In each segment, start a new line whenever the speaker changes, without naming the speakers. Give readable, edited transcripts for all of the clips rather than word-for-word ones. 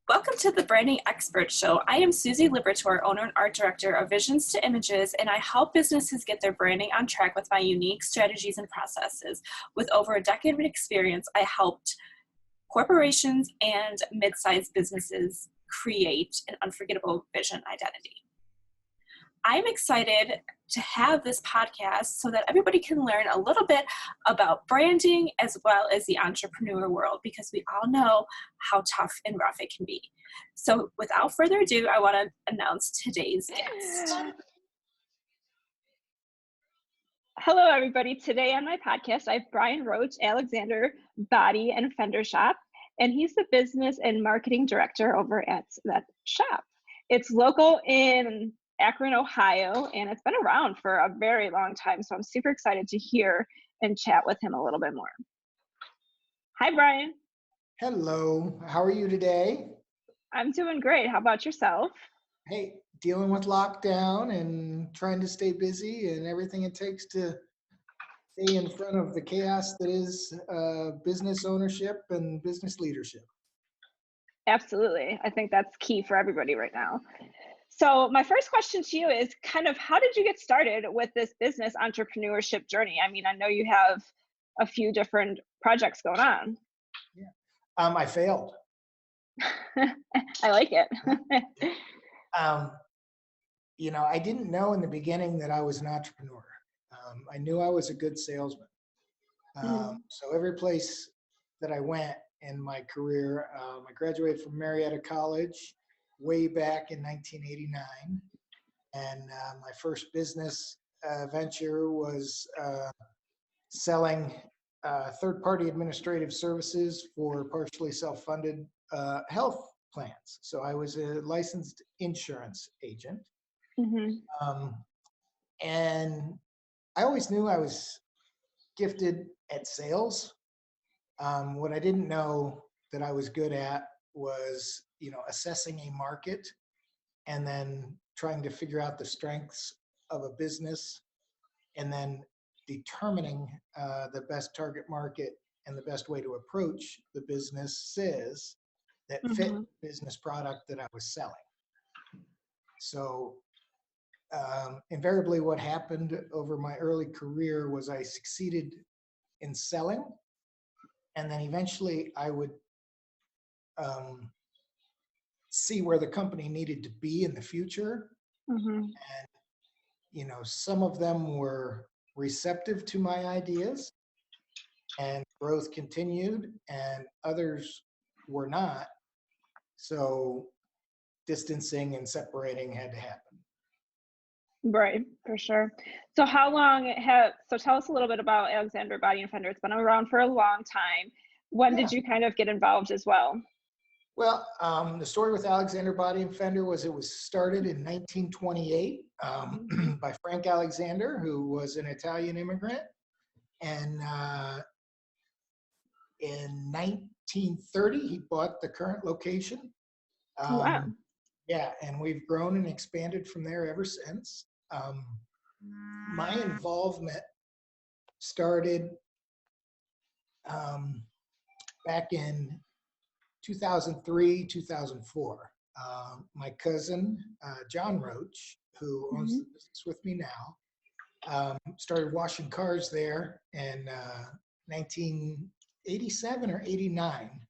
Welcome to the Branding Expert Show. I am Susie Liberator, owner and art director of Visions to Images, and I help businesses get their branding on track with my unique strategies and processes. With over a decade of experience, I helped corporations and mid-sized businesses create an unforgettable vision identity. I'm excited to have this podcast so that everybody can learn a little bit about branding as well as the entrepreneur world, because we all know how tough and rough it can be. So without further ado, I want to announce today's guest.
Hello, everybody. Today on my podcast, I have Brian Roach, Alexander Body and Fender shop, and he's the business and marketing director over at that shop. It's local in Akron, Ohio, and it's been around for a very long time, so I'm super excited to hear and chat with him a little bit more. Hi, Brian.
Hello. How are you today?
I'm doing great. How about yourself?
Hey, dealing with lockdown and trying to stay busy and everything it takes to stay in front of the chaos that is business ownership and business leadership.
Absolutely. I think that's key for everybody right now. So my first question to you is kind of, how did you get started with this business entrepreneurship journey? I mean, I know you have a few different projects going on.
Yeah. I failed.
I like it.
I didn't know in the beginning that I was an entrepreneur. I knew I was a good salesman. So every place that I went in my career, I graduated from Marietta College way back in 1989. And my first business venture was selling third-party administrative services for partially self-funded health plans. So I was a licensed insurance agent. And I always knew I was gifted at sales. What I didn't know that I was good at was, assessing a market and then trying to figure out the strengths of a business and then determining the best target market and the best way to approach the businesses that fit the business product that I was selling. So invariably what happened over my early career was I succeeded in selling, and then eventually I would see where the company needed to be in the future. And, some of them were receptive to my ideas and growth continued, and others were not. So distancing and separating had to happen.
Right, for sure. So so tell us a little bit about Alexander Body and Fender. It's been around for a long time. When did you kind of get involved as well?
Well, the story with Alexander Body and Fender was it was started in 1928 by Frank Alexander, who was an Italian immigrant. And in 1930, he bought the current location.
Wow.
Yeah, and we've grown and expanded from there ever since. My involvement started back in 2003, 2004. My cousin, John Roach, who owns the business with me now, started washing cars there in 1987 or 89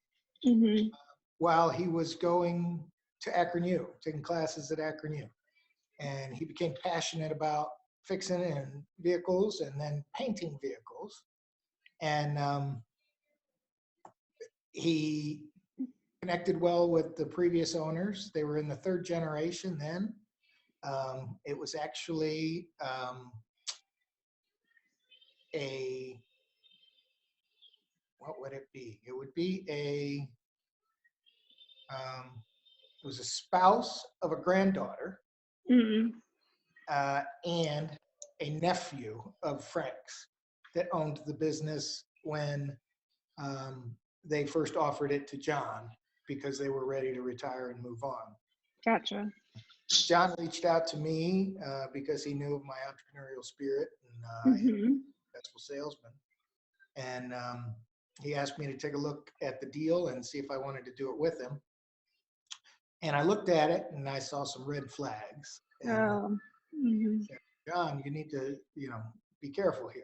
while he was going to Akron U, taking classes at Akron U. And he became passionate about fixing and vehicles and then painting vehicles. And he connected well with the previous owners. They were in the third generation then. It was actually what would it be? It would be it was a spouse of a granddaughter and a nephew of Frank's that owned the business when they first offered it to John because they were ready to retire and move on.
Gotcha.
John reached out to me because he knew of my entrepreneurial spirit and I am a successful salesman. And he asked me to take a look at the deal and see if I wanted to do it with him. And I looked at it and I saw some red flags. And
Oh. Mm-hmm.
said, John, you need to, be careful here.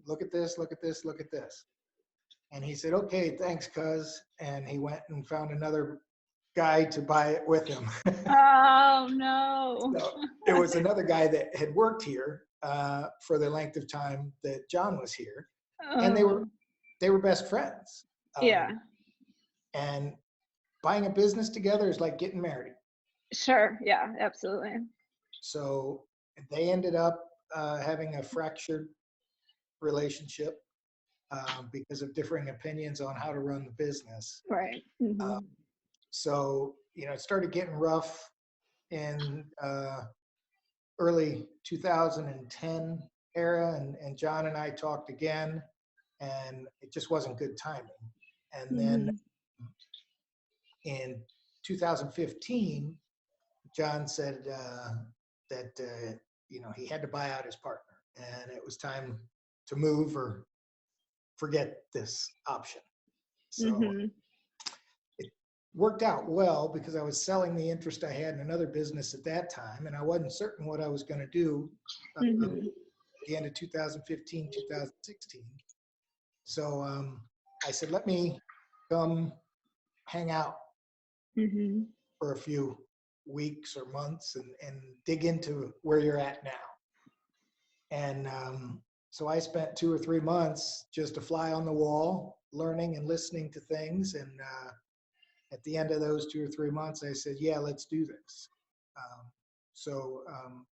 Look at this, look at this, look at this. And he said, okay, thanks, cuz. And he went and found another guy to buy it with him.
Oh no.
So it was another guy that had worked here for the length of time that John was here. And they were best friends.
Yeah.
And buying a business together is like getting married.
Sure. Yeah, absolutely.
So they ended up having a fractured relationship because of differing opinions on how to run the business.
Right. Mm-hmm.
So, it started getting rough in early 2010 era, and John and I talked again, and it just wasn't good timing. And then in 2015, John said that he had to buy out his partner, and it was time to move or forget this option. So it worked out well because I was selling the interest I had in another business at that time, and I wasn't certain what I was going to do at the end of 2015, 2016. So I said, let me come hang out for a few weeks or months and dig into where you're at now. And so I spent 2 or 3 months just a fly on the wall, learning and listening to things. And at the end of those 2 or 3 months, I said, yeah, let's do this. So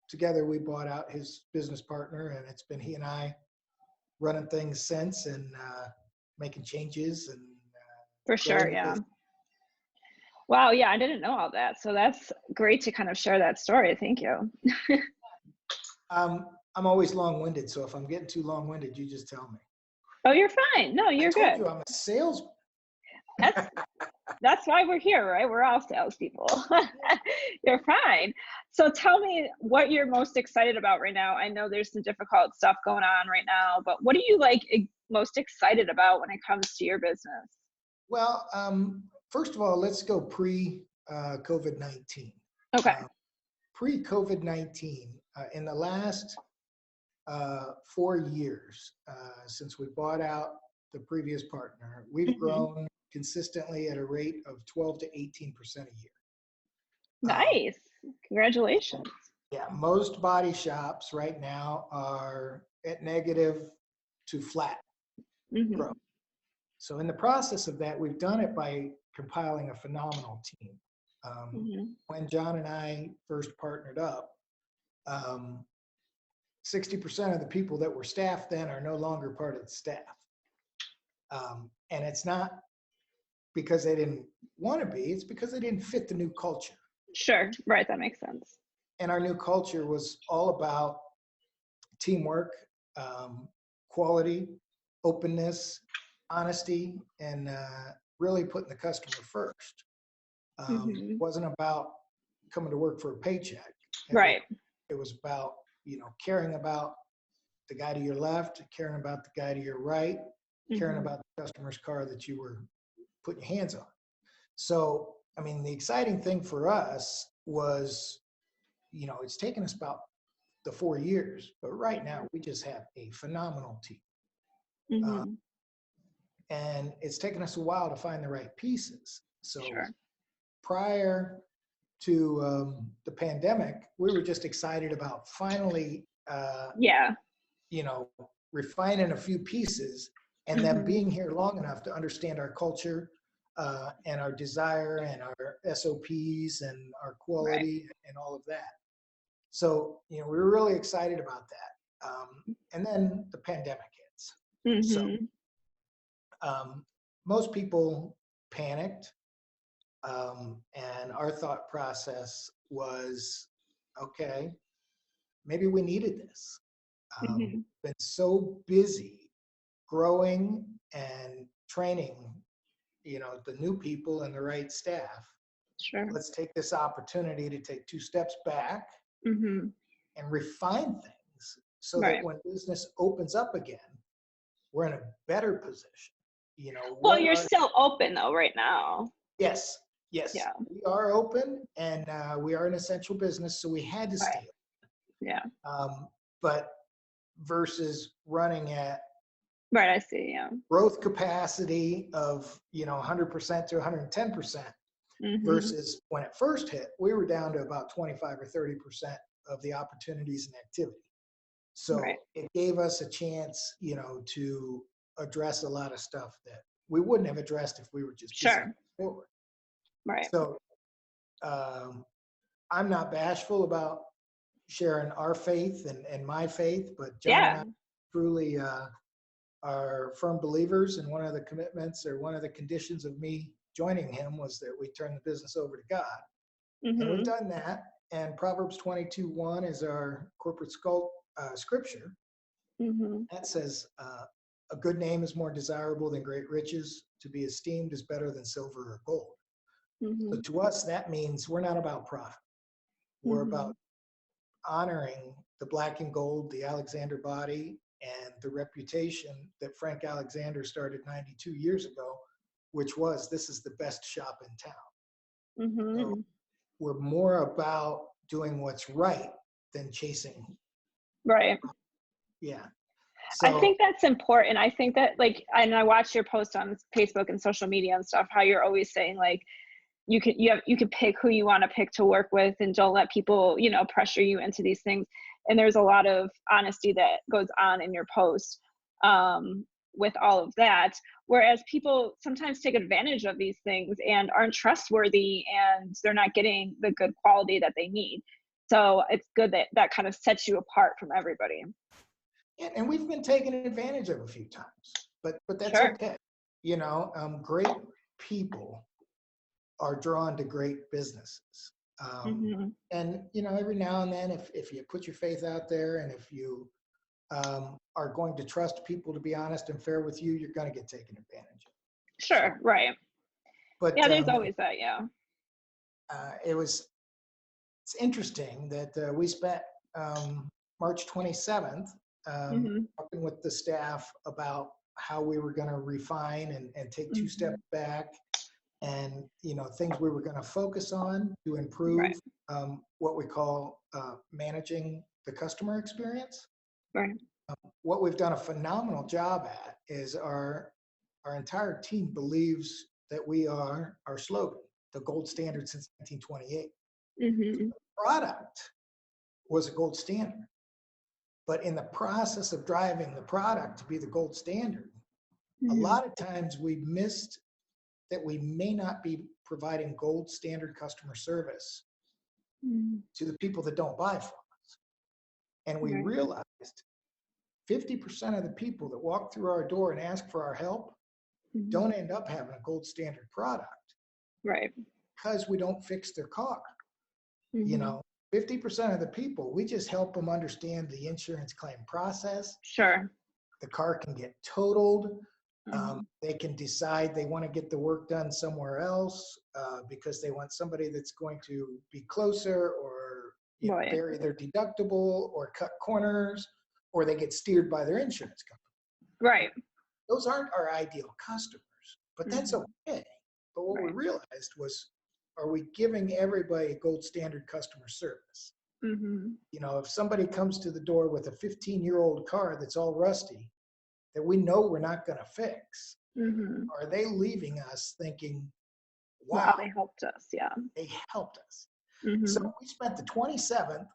together we bought out his business partner, and it's been he and I running things since, and making changes. And
For sure. Yeah. Wow. Yeah. I didn't know all that. So that's great to kind of share that story. Thank you.
I'm always long-winded, so if I'm getting too long-winded, you just tell me.
Oh, you're fine. No, you're good.
I told you I'm a salesman.
That's why we're here, right? We're all salespeople. You're fine. So tell me what you're most excited about right now. I know there's some difficult stuff going on right now, but what are you most excited about when it comes to your business?
Well, first of all, let's go pre-COVID-19.
Okay.
Pre-COVID-19, in the last 4 years, since we bought out the previous partner, we've grown consistently at a rate of 12 to 18% a year.
Nice. Congratulations.
Yeah, most body shops right now are at negative to flat growth. So in the process of that, we've done it by compiling a phenomenal team. When John and I first partnered up, 60% of the people that were staff then are no longer part of the staff. And it's not because they didn't want to be, it's because they didn't fit the new culture.
Sure, right, that makes sense.
And our new culture was all about teamwork, quality, openness, honesty, and really putting the customer first. It wasn't about coming to work for a paycheck.
Right.
It was about, caring about the guy to your left, caring about the guy to your right, caring about the customer's car that you were putting your hands on. So, the exciting thing for us was, it's taken us about the 4 years, but right now we just have a phenomenal team. And it's taken us a while to find the right pieces. So prior to the pandemic, we were just excited about finally, refining a few pieces, and then being here long enough to understand our culture and our desire and our SOPs and our quality and all of that. So, we were really excited about that. And then the pandemic hits. So most people panicked. And our thought process was, okay, maybe we needed this. Been so busy growing and training, the new people and the right staff. Let's take this opportunity to take 2 steps back and refine things so that when business opens up again, we're in a better position.
Well, you're still open though right now.
Yes. Yes,
Yeah.
we are open, and we are an essential business, so we had to
Right.
stay
Yeah.
open. But versus running at
Right. I see. Yeah.
growth capacity of 100% to 110%,
Mm-hmm.
versus when it first hit, we were down to about 25 or 30% of the opportunities and activity.
Right.
So it gave us a chance, to address a lot of stuff that we wouldn't have addressed if we were just busy
Sure.
forward.
Right.
So I'm not bashful about sharing our faith and my faith, but John and
Yeah.
I truly are firm believers. And one of the commitments, or one of the conditions of me joining him, was that we turn the business over to God. And we've
Mm-hmm.
done that. And Proverbs 22:1 is our corporate scripture.
Mm-hmm.
That says, a good name is more desirable than great riches. To be esteemed is better than silver or gold.
Mm-hmm.
So to us, that means we're not about profit. We're
Mm-hmm.
about honoring the black and gold, the Alexander Body, and the reputation that Frank Alexander started 92 years ago, which was, this is the best shop in town. So
Mm-hmm.
we're more about doing what's right than chasing.
Right.
Yeah.
I
So
think that's important. I think that, like, and I watch your posts on Facebook and social media and stuff, how you're always saying, like, you can pick who you want to pick to work with, and don't let people, pressure you into these things. And there's a lot of honesty that goes on in your post, with all of that. Whereas people sometimes take advantage of these things and aren't trustworthy, and they're not getting the good quality that they need. So it's good that that kind of sets you apart from everybody.
and we've been taken advantage of a few times, but that's
Sure.
okay. Great people are drawn to great businesses.
Mm-hmm.
And every now and then, if you put your faith out there, and if you are going to trust people to be honest and fair with you, you're going to get taken advantage of. So,
Sure. Right.
but
Yeah, there's always that. Yeah.
it's interesting that we spent March 27th
Mm-hmm.
talking with the staff about how we were going to refine and take two
Mm-hmm.
steps back, and things we were going to focus on to improve
Right.
what we call managing the customer experience.
Right.
What we've done a phenomenal job at is our entire team believes that we are our slogan, the gold standard since 1928.
Mm-hmm.
Product was a gold standard, but in the process of driving the product to be the gold standard, a
Mm-hmm.
lot of times we missed that we may not be providing gold standard customer service
Mm-hmm.
to the people that don't buy from us. And we
Right.
realized 50% of the people that walk through our door and ask for our help
Mm-hmm.
don't end up having a gold standard product,
Right.
because we don't fix their car.
Mm-hmm.
50% of the people, we just help them understand the insurance claim process.
Sure.
The car can get totaled.
Mm-hmm.
They can decide they want to get the work done somewhere else because they want somebody that's going to be closer, or
Right.
vary their deductible, or cut corners, or they get steered by their insurance company.
Right.
Those aren't our ideal customers, but that's
Mm-hmm.
okay. But what we
Right.
realized was, are we giving everybody gold standard customer service?
Mm-hmm.
If somebody comes to the door with a 15-year-old car that's all rusty, that we know we're not going to fix,
Mm-hmm.
are they leaving us thinking,
Wow,
wow,
they helped us. Yeah.
they helped us? So
Mm-hmm.
we spent the 27th,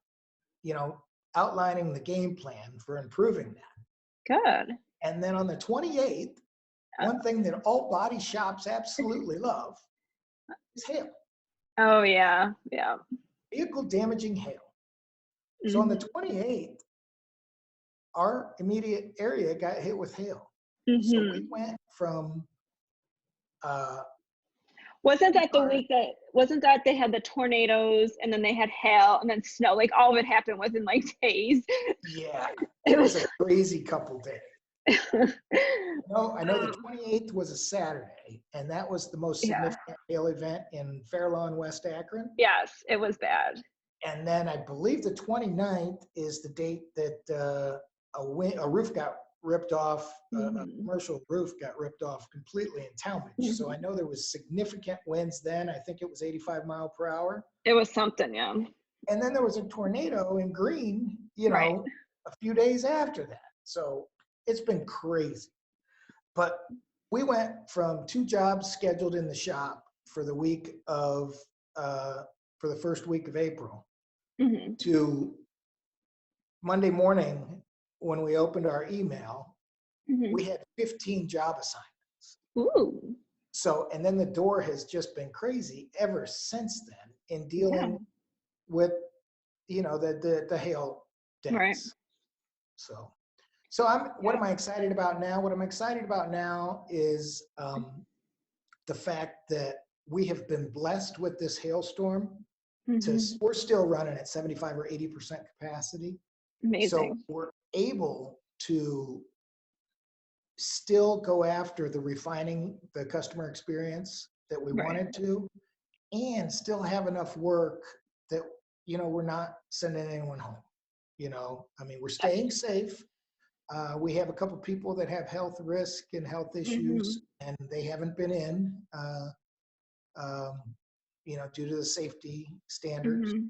outlining the game plan for improving that.
Good.
And then on the 28th, one thing that all body shops absolutely love is hail,
Oh yeah. Yeah.
vehicle damaging hail. So on the
Mm-hmm.
28th, our immediate area got hit with hail. So we
Mm-hmm.
went from
Wasn't that they had the tornadoes, and then they had hail, and then snow, like all of it happened within like days.
yeah,
It
it was
was
a crazy couple days. I know the 28th was a Saturday, and that was the most
yeah.
significant hail event in Fair Lawn, West Akron.
Yes, it was bad.
And then I believe the 29th is the date that a roof got ripped off, a
Mm-hmm.
commercial roof got ripped off completely in Talmadge. So I know there was significant winds then. I think it was 85 mile per hour.
It was something, yeah.
And then there was a tornado in Greene,
Right.
a few days after that. So it's been crazy. But we went from 2 jobs scheduled in the shop for the first week of April
Mm-hmm.
to Monday morning when we opened our email,
Mm-hmm.
we had 15 job assignments.
Ooh.
So, and then the door has just been crazy ever since then in dealing with, the hail
Right.
dents. So what am I excited about now? What I'm excited about now is the fact that we have been blessed with this hailstorm.
Mm-hmm.
We're still running at 75 or 80% capacity.
Amazing.
So we're able to still go after the refining the customer experience that we
Right.
wanted to, and still have enough work that, we're not sending anyone home. We're staying safe. We have a couple people that have health risk and health issues, and they haven't been in, due to the safety standards.
Mm-hmm.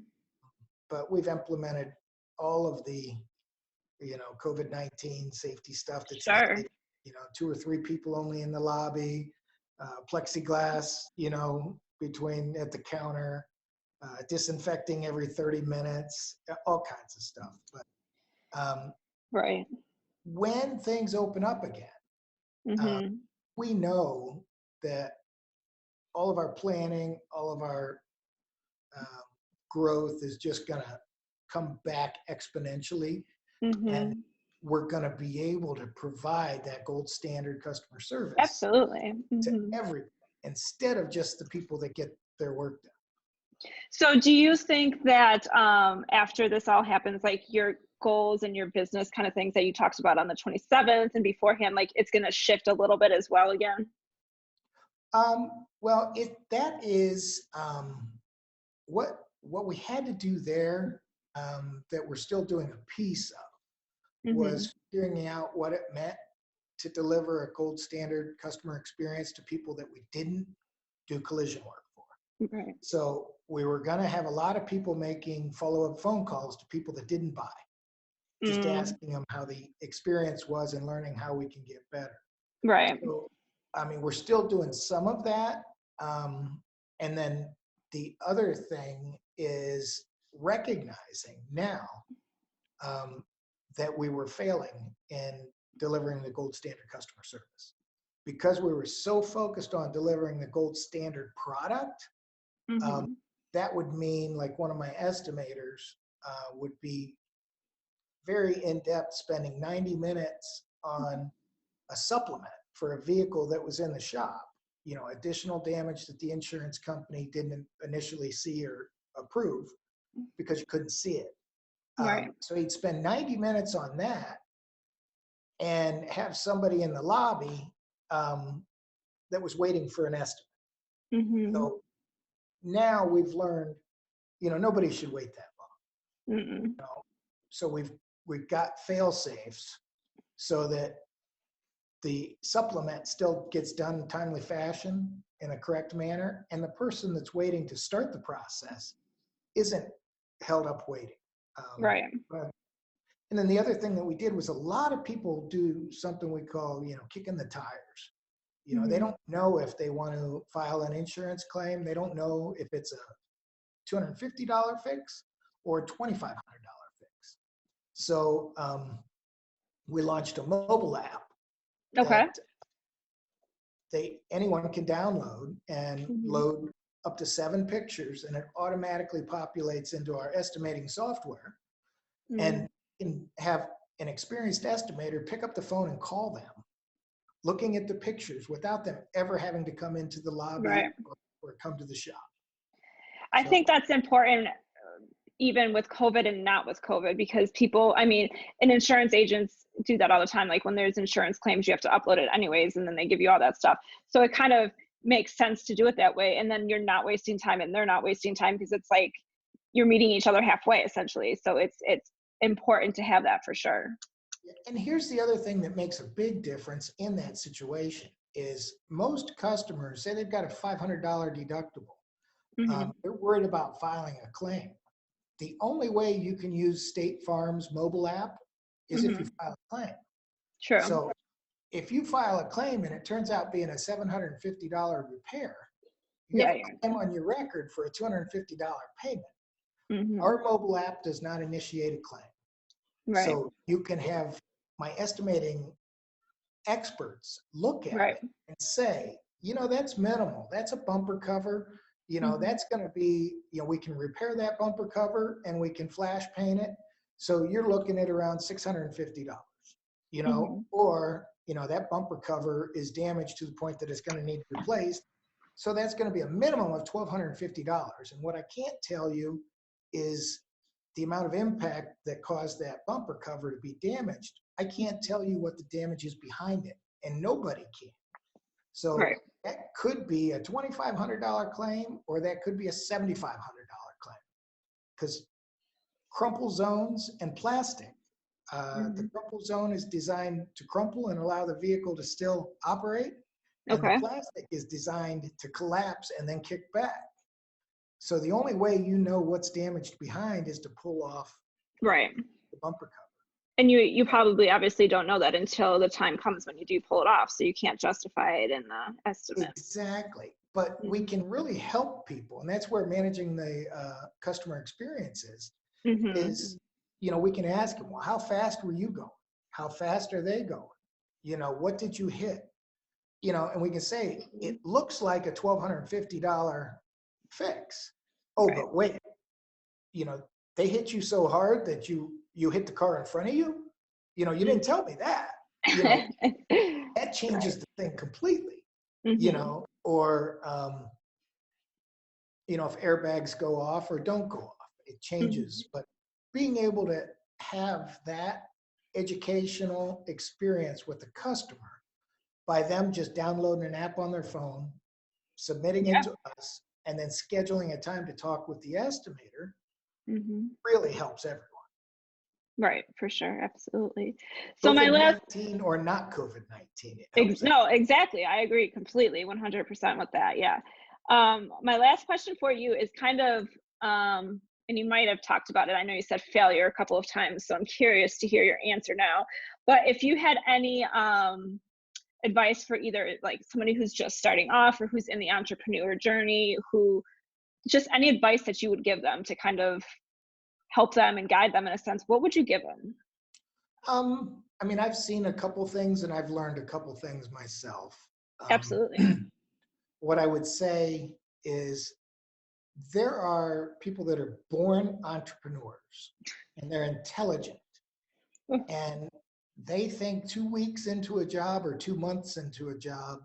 But we've implemented all of the, COVID-19 safety stuff that's
Sure.
needed. 2 or 3 people only in the lobby, plexiglass, between at the counter, disinfecting every 30 minutes, all kinds of stuff. But
Right.
when things open up again,
Mm-hmm.
we know that all of our planning, all of our growth is just going to come back exponentially.
Mm-hmm.
And we're going to be able to provide that gold standard customer service
Absolutely.
to
Mm-hmm.
everyone instead of just the people that get their work done.
So do you think that after this all happens, like your goals and your business kind of things that you talked about on the 27th and beforehand, like it's going to shift a little bit as well again?
Well, that is what we had to do there, that we're still doing a piece of, was figuring out what it meant to deliver a gold standard customer experience to people that we didn't do collision work for.
Right.
So we were going to have a lot of people making follow-up phone calls to people that didn't buy, just asking them how the experience was and learning how we can get better.
Right.
So, we're still doing some of that. And then the other thing is recognizing now that we were failing in delivering the gold standard customer service. Because we were so focused on delivering the gold standard product, that would mean, like, one of my estimators would be very in-depth, spending 90 minutes on a supplement for a vehicle that was in the shop, additional damage that the insurance company didn't initially see or approve because you couldn't see it.
Right.
So he'd spend 90 minutes on that and have somebody in the lobby that was waiting for an estimate. So now we've learned, nobody should wait that long. So we've got fail safes so that the supplement still gets done in timely fashion in a correct manner, and the person that's waiting to start the process isn't held up waiting.
Right.
And then the other thing that we did was a lot of people do something we call, kicking the tires. They don't know if they want to file an insurance claim. They don't know if it's a $250 fix or a $2,500 fix. So we launched a mobile app that anyone can download and load up to 7 pictures, and it automatically populates into our estimating software, and can have an experienced estimator pick up the phone and call them, looking at the pictures without them ever having to come into the lobby or come to the shop.
I think that's important, even with COVID and not with COVID, because people, and insurance agents do that all the time. Like when there's insurance claims, you have to upload it anyways, and then they give you all that stuff. So it kind of makes sense to do it that way. And then you're not wasting time and they're not wasting time, because it's like you're meeting each other halfway essentially. So it's important to have that for sure.
And here's the other thing that makes a big difference in that situation is most customers say they've got a $500 deductible. They're worried about filing a claim. The only way you can use State Farm's mobile app is if you file a claim.
True.
So if you file a claim and it turns out being a $750 repair, you have a claim on your record for a $250 payment. Our mobile app does not initiate a claim.
Right.
So you can have my estimating experts look at it and say, you know, that's minimal. That's a bumper cover. You know, that's going to be, you know, we can repair that bumper cover and we can flash paint it. So you're looking at around $650, you know, or, you know, that bumper cover is damaged to the point that it's going to need replaced. So that's going to be a minimum of $1,250. And what I can't tell you is the amount of impact that caused that bumper cover to be damaged. I can't tell you what the damage is behind it, and nobody can. So that could be a $2,500 claim, or that could be a $7,500 claim, because crumple zones and plastic. The crumple zone is designed to crumple and allow the vehicle to still operate, and the plastic is designed to collapse and then kick back. So the only way you know what's damaged behind is to pull off the bumper cover.
And you probably obviously don't know that until the time comes when you do pull it off. So you can't justify it in the estimate.
Exactly. But we can really help people. And that's where managing the customer experience is, you know, we can ask them, well, how fast were you going? How fast are they going? You know, what did you hit? You know, and we can say, it looks like a $1,250 fix. Oh, but wait, you know, they hit you so hard that you hit the car in front of you. You know, you didn't tell me that. You know, that changes the thing completely. You know, or you know, if airbags go off or don't go off, it changes. But being able to have that educational experience with the customer by them just downloading an app on their phone, submitting it to us, and then scheduling a time to talk with the estimator really helps everyone.
Right, for sure, absolutely. So my
last or not COVID-19.
No, exactly. I agree completely, 100% with that. Yeah. My last question for you is kind of, and you might have talked about it. I know you said failure a couple of times, so I'm curious to hear your answer now. But if you had any advice for either like somebody who's just starting off or who's in the entrepreneur journey, who just any advice that you would give them to kind of help them and guide them in a sense, what would you give them?
I mean, I've seen a couple things and I've learned a couple things myself.
Absolutely.
What I would say is there are people that are born entrepreneurs and they're intelligent and they think 2 weeks into a job or 2 months into a job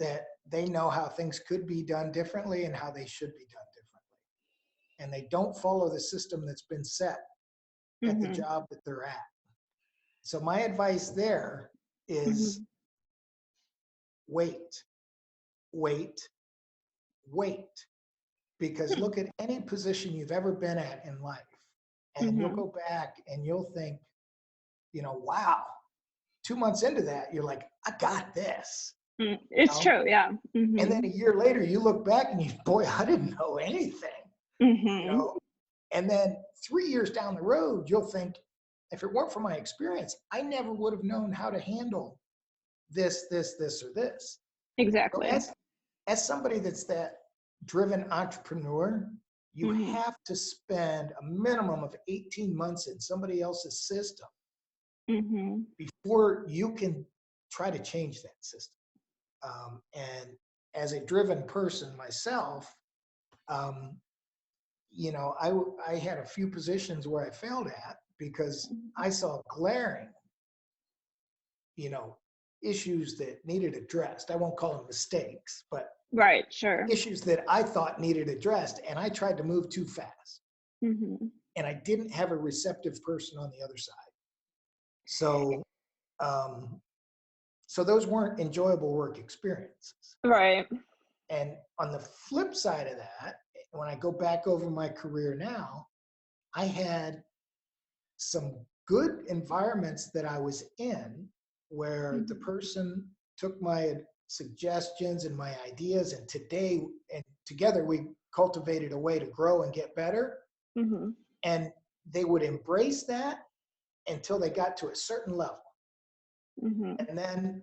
that they know how things could be done differently and how they should be done differently. And they don't follow the system that's been set at the job that they're at. So my advice there is wait. Because look at any position you've ever been at in life and you'll go back and you'll think, you know, wow, 2 months into that, you're like, I got this.
It's true, yeah.
And then a year later, you look back and you, boy, I didn't know anything. You know? And then 3 years down the road, you'll think, if it weren't for my experience, I never would have known how to handle this, or this.
Exactly.
So as somebody that's that driven entrepreneur, you have to spend a minimum of 18 months in somebody else's system before you can try to change that system. And as a driven person myself, you know, I had a few positions where I failed at because I saw glaring, you know, issues that needed addressed. I won't call them mistakes, but issues that I thought needed addressed, and I tried to move too fast. And I didn't have a receptive person on the other side. So, so those weren't enjoyable work experiences.
Right.
And on the flip side of that, when I go back over my career now, I had some good environments that I was in where the person took my suggestions and my ideas, and together we cultivated a way to grow and get better. And they would embrace that until they got to a certain level. And then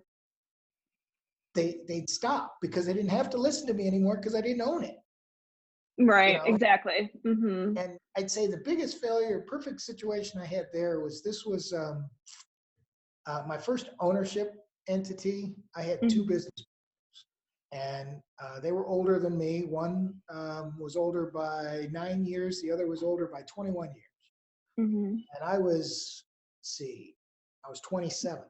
they'd stop because they didn't have to listen to me anymore because I didn't own it.
Right,
You know?
exactly.
And I'd say the biggest failure, perfect situation I had there was my first ownership entity. I had two business partners, and they were older than me. One was older by 9 years. The other was older by 21 years. And I was 27.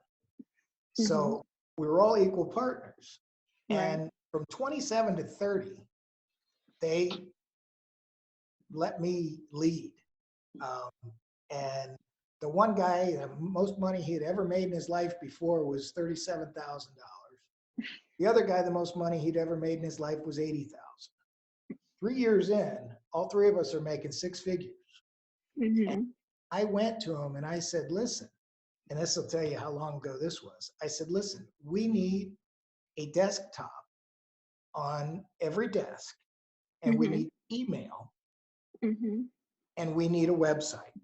So we were all equal partners. And from 27 to 30, they let me lead. And the one guy, the most money he had ever made in his life before was $37,000. The other guy, the most money he'd ever made in his life was $80,000. 3 years in, all three of us are making six figures. And I went to him and I said, listen, and this will tell you how long ago this was. I said, listen, we need a desktop on every desk, and we need email, and we need a website.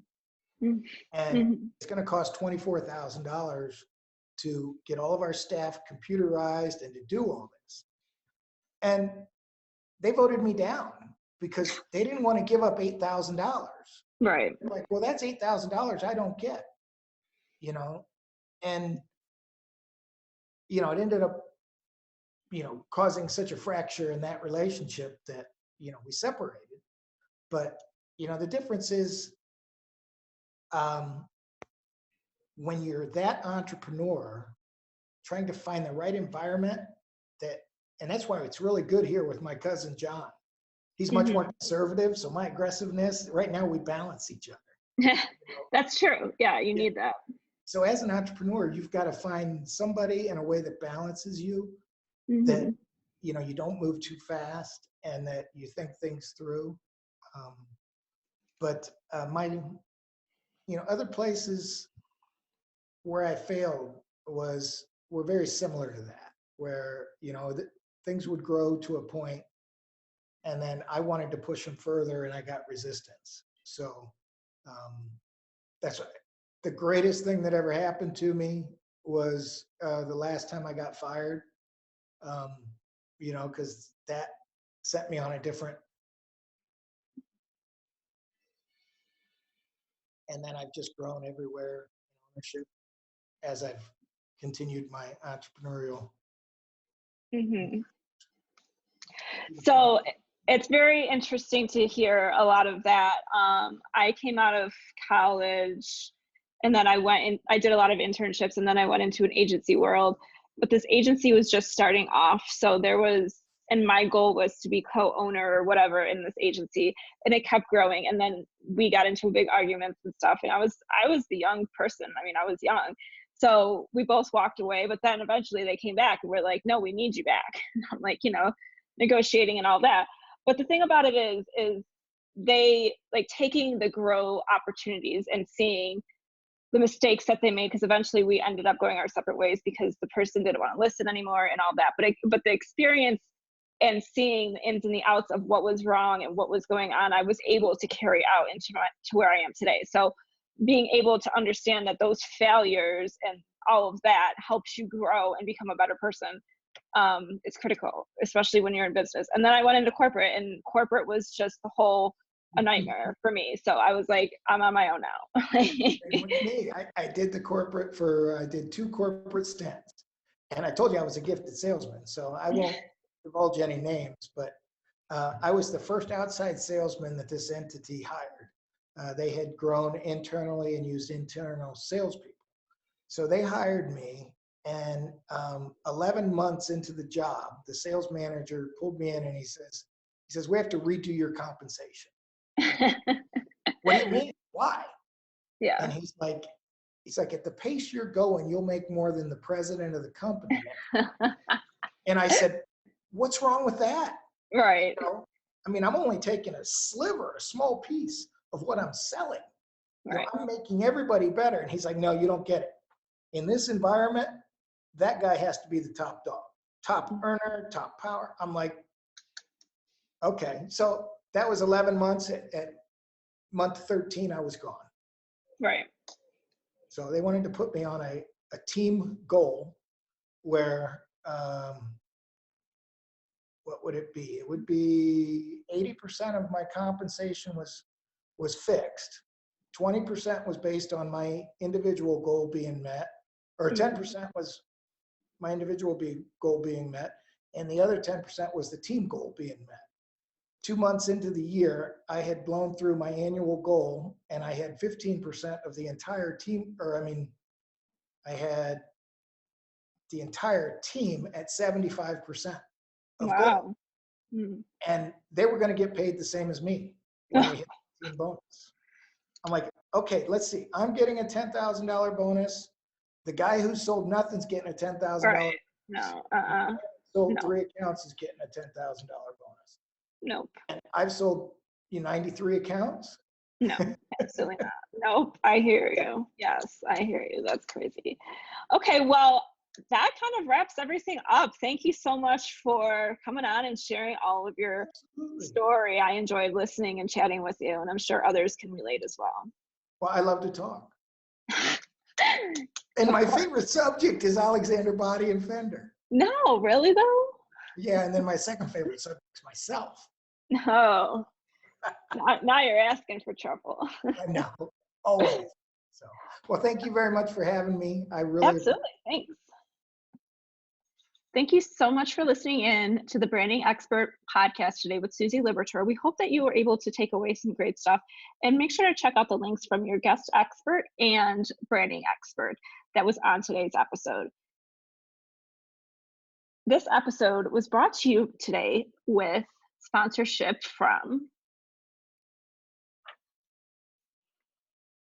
And it's going to cost $24,000 to get all of our staff computerized and to do all this. And they voted me down because they didn't want to give up $8,000.
Right.
They're like, well, that's $8,000 I don't get, and, it ended up, causing such a fracture in that relationship that, we separated. But, the difference is, when you're that entrepreneur trying to find the right environment and that's why it's really good here with my cousin, John. He's much more conservative. So my aggressiveness, right now we balance each other.
That's true. Yeah, you need that.
So as an entrepreneur, you've got to find somebody in a way that balances you, that, you don't move too fast and that you think things through. But other places where I failed were very similar to that, where, things would grow to a point and then I wanted to push them further and I got resistance. So that's the greatest thing that ever happened to me was the last time I got fired, because that set me on a different. And then I've just grown everywhere in ownership as I've continued my entrepreneurial.
So it's very interesting to hear a lot of that. I came out of college and then I did a lot of internships, and then I went into an agency world, but this agency was just starting off. So and my goal was to be co-owner or whatever in this agency, and it kept growing. And then we got into big arguments and stuff. And I was the young person. I mean, I was young. So we both walked away, but then eventually they came back and we're like, no, we need you back. I'm like, negotiating and all that. But the thing about it is they like taking the grow opportunities and seeing the mistakes that they made, because eventually we ended up going our separate ways because the person didn't want to listen anymore and all that. But the experience and seeing the ins and the outs of what was wrong and what was going on, I was able to carry out to where I am today. So being able to understand that those failures and all of that helps you grow and become a better person is critical, especially when you're in business. And then I went into corporate, and corporate was just a nightmare for me. So I was like, I'm on my own now.
I did I did 2 corporate stints, and I told you I was a gifted salesman. So I won't divulge any names, but I was the first outside salesman that this entity hired. They had grown internally and used internal salespeople. So they hired me, and 11 months into the job, the sales manager pulled me in and he says, we have to redo your compensation. What do you mean? Why?
Yeah.
And he's like, at the pace you're going, you'll make more than the president of the company. And I said, what's wrong with that?
Right.
I mean, I'm only taking a small piece of what I'm selling.
Right.
I'm making everybody better. And he's like, no, you don't get it. In this environment, that guy has to be the top dog, top earner, top power. I'm like, okay. So that was 11 months. At month 13, I was gone.
Right.
So they wanted to put me on a team goal where, what would it be? It would be 80% of my compensation was fixed. 20% was based on my individual goal being met, or 10% was my individual goal being met, and the other 10% was the team goal being met. 2 months into the year, I had blown through my annual goal, and I had 15% of the entire team, I had the entire team at 75% of goal.
Wow.
And they were going to get paid the same as me when they hit the team bonus. I'm like, okay, let's see. I'm getting a $10,000 bonus. The guy who sold nothing's getting a $10,000.
Right. No.
Sold
No.
3 accounts is getting a $10,000 bonus.
Nope.
And I've sold 93 accounts.
No, absolutely not. Nope. I hear you. Yes, I hear you. That's crazy. Okay, well, that kind of wraps everything up. Thank you so much for coming on and sharing all of your story. I enjoyed listening and chatting with you, and I'm sure others can relate as well.
Well, I love to talk. And my favorite subject is Alexander Body and Fender.
No, really though?
Yeah, and then my second favorite subject is myself.
No. Now you're asking for trouble.
I know, always. So, well, thank you very much for having me. I really
Absolutely. Thanks. Thank you so much for listening in to the Branding Expert podcast today with Susie Libertor. We hope that you were able to take away some great stuff, and make sure to check out the links from your guest expert and branding expert that was on today's episode. This episode was brought to you today with sponsorship from